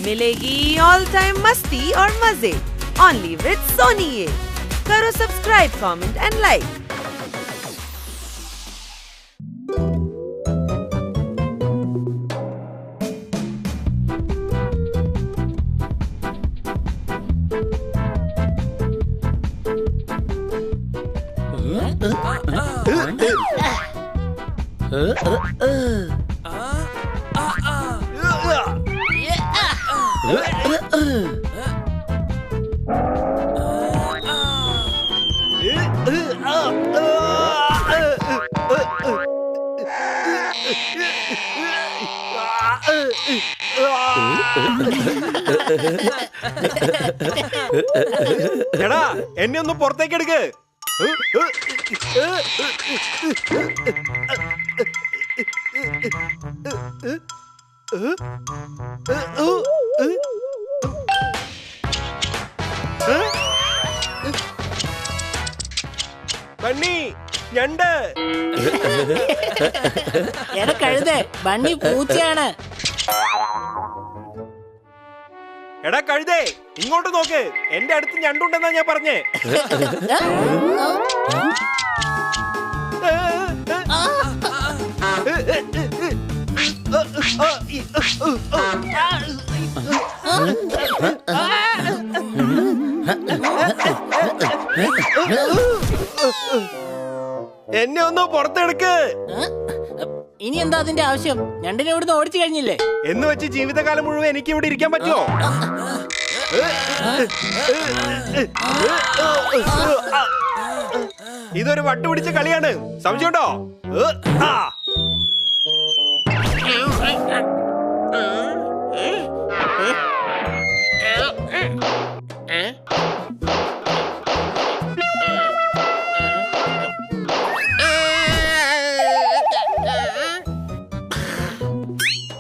मिलेगी all time मस्ती और मजे ओनली विद सोनी ये। करो सब्सक्राइब, कमेंट एंड लाइक। എടാ എന്നെ ഒന്ന് പുറത്തേക്ക് എടുക്ക്. ബണ്ണി ഞണ്ട്. എടാ കഴുതേ, ബണ്ണി പൂച്ചയാണ്. എടാ കഴുതേ, ഇങ്ങോട്ട് നോക്ക്. എന്റെ അടുത്ത് ഞണ്ടുണ്ടെന്നാ ഞാൻ പറഞ്ഞേ. എന്നെ ഒന്ന് പുറത്തെടുക്ക്. ഇനി എന്താ അതിന്റെ ആവശ്യം? ഞണ്ടിനെ ഇവിടുന്ന് ഓടിച്ചു കഴിഞ്ഞില്ലേ? എന്ന് വെച്ച് ജീവിതകാലം മുഴുവൻ എനിക്ക് ഇവിടെ ഇരിക്കാൻ പറ്റുമോ? ഇതൊരു വട്ടുപിടിച്ച കളിയാണ്, സംശയമുണ്ടോ?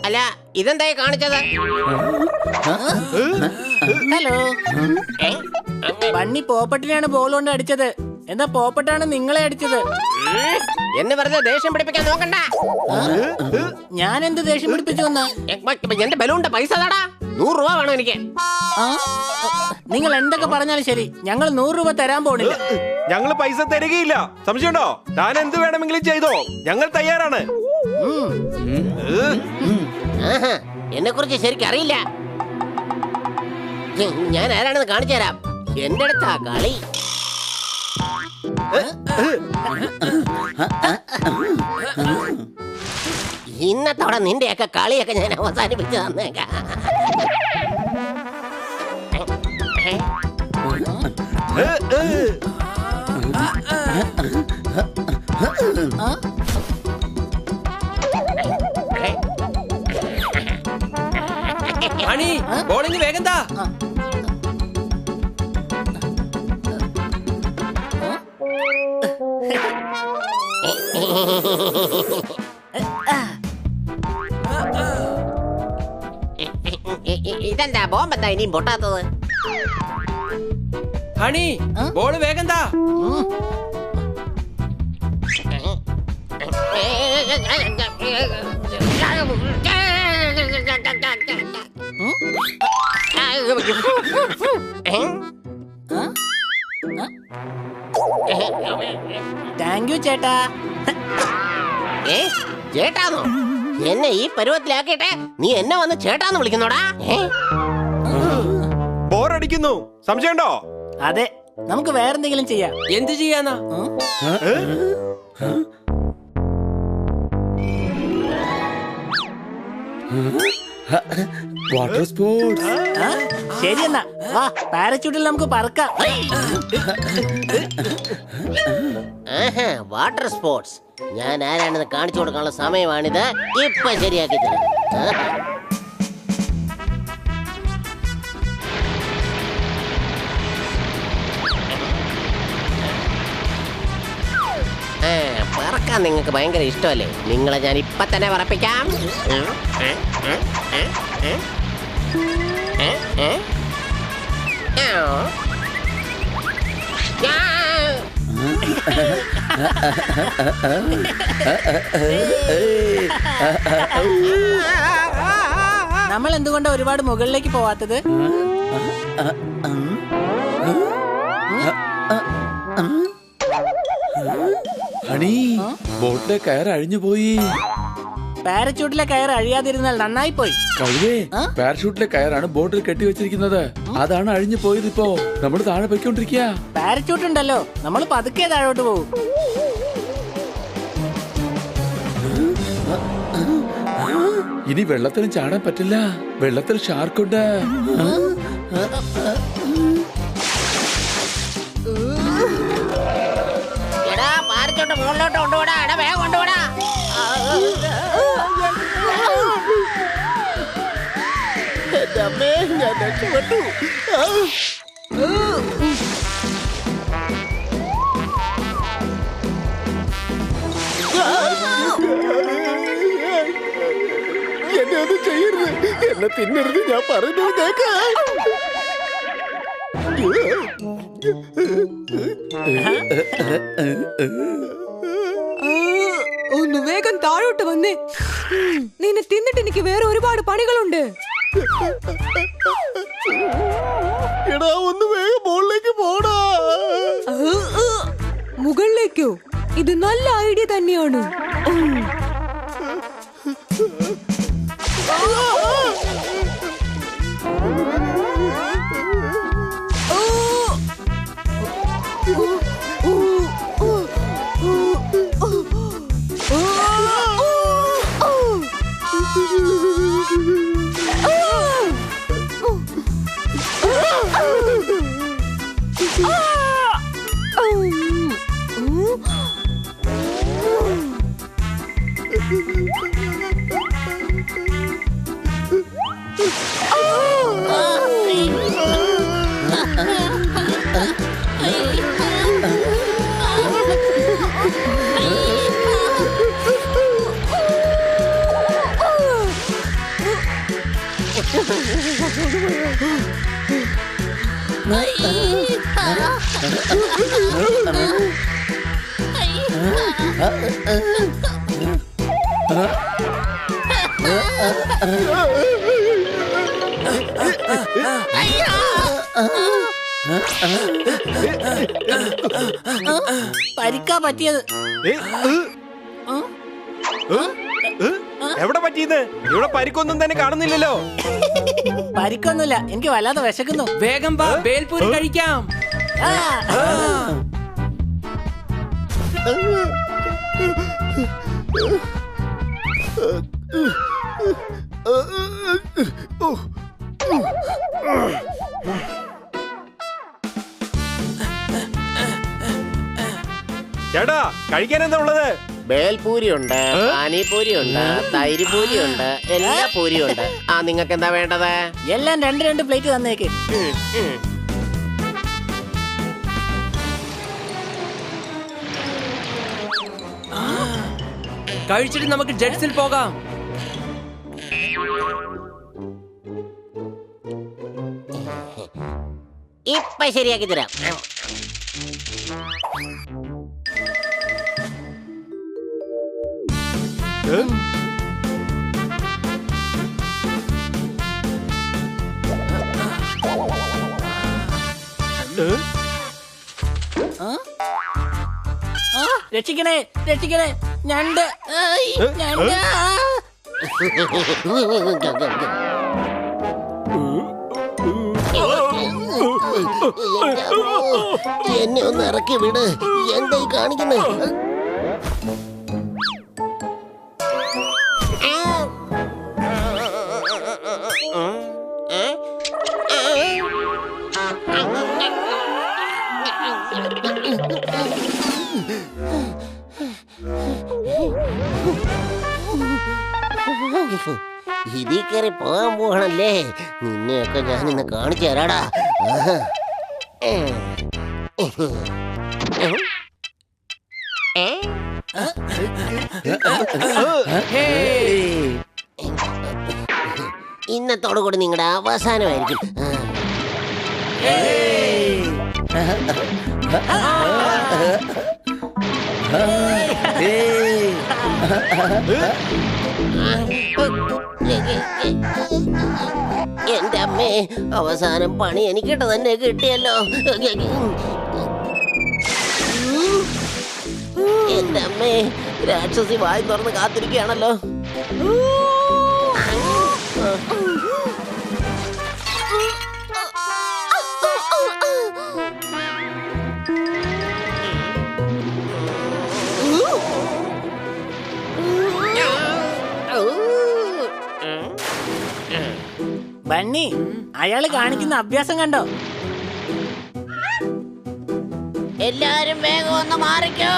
അല്ല, ഇതെന്തായി കാണിച്ചത്? ഹലോ, ബണ്ണി പോപ്പട്ടിനെയാണ് ബോൾ കൊണ്ട് അടിച്ചത്. എന്താ പോപ്പട്ടാണ് നിങ്ങളെ അടിച്ചത്? എന്ന് വെറുതെ ദേഷ്യം പിടിപ്പിക്കാൻ നോക്കണ്ട. ഞാൻ എന്ത് ദേഷ്യം പിടിപ്പിച്ചു? എന്റെ ബലൂണിന്റെ പൈസ താടാ. 100 രൂപ വേണം എനിക്ക്. നിങ്ങൾ എന്തൊക്കെ പറഞ്ഞാലും ശരി, ഞങ്ങൾ 100 രൂപ തരാൻ പോണില്ല. ഞങ്ങൾ പൈസ തരികയില്ല. സംശയമുണ്ടോ? താൻ എന്ത് വേണമെങ്കിലും ചെയ്തോ, ഞങ്ങൾ തയ്യാറാണ്. എന്നെ കുറിച്ച് ശരിക്കും അറിയില്ല. ഞാൻ ആരാണെന്ന് കാണിച്ചു തരാം. എന്റെ അടുത്താ കളി. ഇന്നത്തോടെ നിന്റെയൊക്കെ കളിയൊക്കെ ഞാൻ അവസാനിപ്പിച്ചു തന്നേക്കാം. ബോളിങ് വേഗം താ. ഇതെന്താ ബോംബെന്താ ഇനിയും പൊട്ടാത്തത്? ഹണി, ബോള് വേഗം താ. താങ്ക് യു ചേട്ടാ. ചേട്ടാന്നോ? എന്നെ ഈ പരുവത്തിലാക്കിട്ടെ നീ എന്നെ വന്ന് ചേട്ടാന്ന് വിളിക്കുന്നോടാ? ബോറടിക്കുന്നു, സംശയമുണ്ടോ? അതെ, നമുക്ക് വേറെന്തെങ്കിലും ചെയ്യാം. എന്ത് ചെയ്യാന്നാ? Water sports. ശരി എന്നാ വാ, പാരച്യൂട്ടിൽ നമുക്ക് പറക്കാം. വാട്ടർ സ്പോർട്സ് ഞാൻ ആരാണെന്ന് കാണിച്ചു കൊടുക്കാനുള്ള സമയമാണിത്. ഇപ്പൊ ശരിയാക്കി തരാം. പറക്കാൻ നിങ്ങൾക്ക് ഭയങ്കര ഇഷ്ടമല്ലേ? നിങ്ങളെ ഞാൻ ഇപ്പൊ തന്നെ പറപ്പിക്കാം. നമ്മൾ എന്തുകൊണ്ടാ ഒരുപാട് മുകളിലേക്ക് പോവാത്തത്? ഹണി, ബോട്ടിലെ കയർ അഴിഞ്ഞു പോയി. പാരച്യൂട്ടിലെ കയർ അഴിയാതിരുന്നാൽ നന്നായി പോയി. കഴുതേ, പാരഷൂട്ടിലെ കയറാണ് ബോട്ടിൽ കെട്ടിവെച്ചിരിക്കുന്നത്. അതാണ് അഴിഞ്ഞു പോയത്. ഇപ്പോ നമ്മൾ താഴെ പോയിക്കൊണ്ടിരിക്കുക. പാരച്യൂട്ട് ഉണ്ടല്ലോ, നമ്മൾ പതുക്കെ താഴോട്ട് പോകും. ഇനി വെള്ളത്തിലും ചാടാൻ പറ്റില്ല. വെള്ളത്തിൽ ഷാർക്കുണ്ട്. എടാ പാരച്ചോട്ട് മുകളിലോട്ട് കൊണ്ടുപോടാ. എടാ വേഗം കൊണ്ടുപോടാ. എന്റെ അമ്മേ, ഞാൻ രക്ഷപ്പെട്ടു. എന്നെ ഒന്നും ചെയ്യരുത്. എന്നെ തിന്നരുത്. ഞാൻ പറഞ്ഞു കേൾക്കാം. ഒന്ന് വേഗം താഴോട്ട് വന്നേ. നിന്നെ തിന്നിട്ട് എനിക്ക് വേറെ ഒരുപാട് പണികളുണ്ട്. എടാ ഒന്ന് വേഗം മുകളിലേക്ക് പോടാ. മുകളിലേക്കോ? ഇത് നല്ല ഐഡിയ തന്നെയാണ്. പരിക്കാ പറ്റിയത്. എവിടെ പറ്റിയത്? ഇവിടെ പരിക്കൊന്നും തന്നെ കാണുന്നില്ലല്ലോ. പരിക്കൊന്നുമില്ല, എനിക്ക് വല്ലാതെ വിശക്കുന്നു. വേഗം വാ, ബേൽപൂരി കഴിക്കാം. ചേട്ടാ, കഴിക്കാൻ എന്താ ഉള്ളത്? ബേൽപൂരി ഉണ്ട്, പാനിപൂരി ഉണ്ട്, തൈര് പൂരി ഉണ്ട്, എല്ലാ പൂരിയും ഉണ്ട്. ആ നിങ്ങൾക്ക് എന്താ വേണ്ടത്? എല്ലാം 2 പ്ലേറ്റ് തന്നേക്ക്. കഴിച്ചിട്ട് നമുക്ക് ജഡ്സിൽ പോകാം. ഇപ്പൊ ശരിയാക്കി തരാം. രക്ഷിക്കണേ, രക്ഷിക്കണേ, ഞണ്ട്, ഞണ്ട്. എന്നെ ഒന്ന് ഇറക്കി വിട്. എന്തായി കാണിക്കുന്നേ? ഇതിൽ കയറി പോകാൻ പോകണല്ലേ? നിന്നെയൊക്കെ ഞാൻ ഇന്ന് കാണിച്ചു തരാടാ. ഇന്നത്തോടു കൂടി നിങ്ങളുടെ അവസാനമായിരിക്കും. എന്റെ അമ്മേ, അവസാനം പണി എനിക്കിട്ട് തന്നെ കിട്ടിയല്ലോ. എന്റെ അമ്മേ, രാക്ഷസി വായി തുറന്ന് കാത്തിരിക്കുകയാണല്ലോ. ബണ്ണി, അയാള് കാണിക്കുന്ന അഭ്യാസം കണ്ടോ? എല്ലാരും വേഗം ഒന്ന് മാറിക്കോ.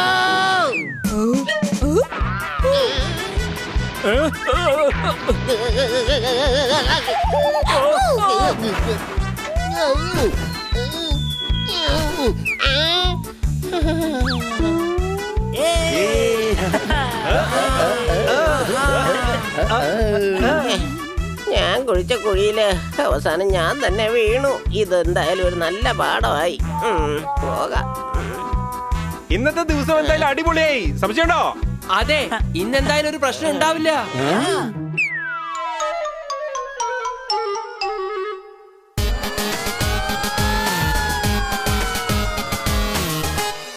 ഞാൻ കുഴിച്ച കുഴിയില് അവസാനം ഞാൻ തന്നെ വീണു. ഇതെന്തായാലും ഒരു നല്ല പാഠമായി. പോകാം. ഇന്നത്തെ ദിവസം എന്തായാലും അടിപൊളിയായി. സംശയമുണ്ടോ? അതെ, ഇന്നെന്തായാലും ഒരു പ്രശ്നം ഉണ്ടാവില്ല.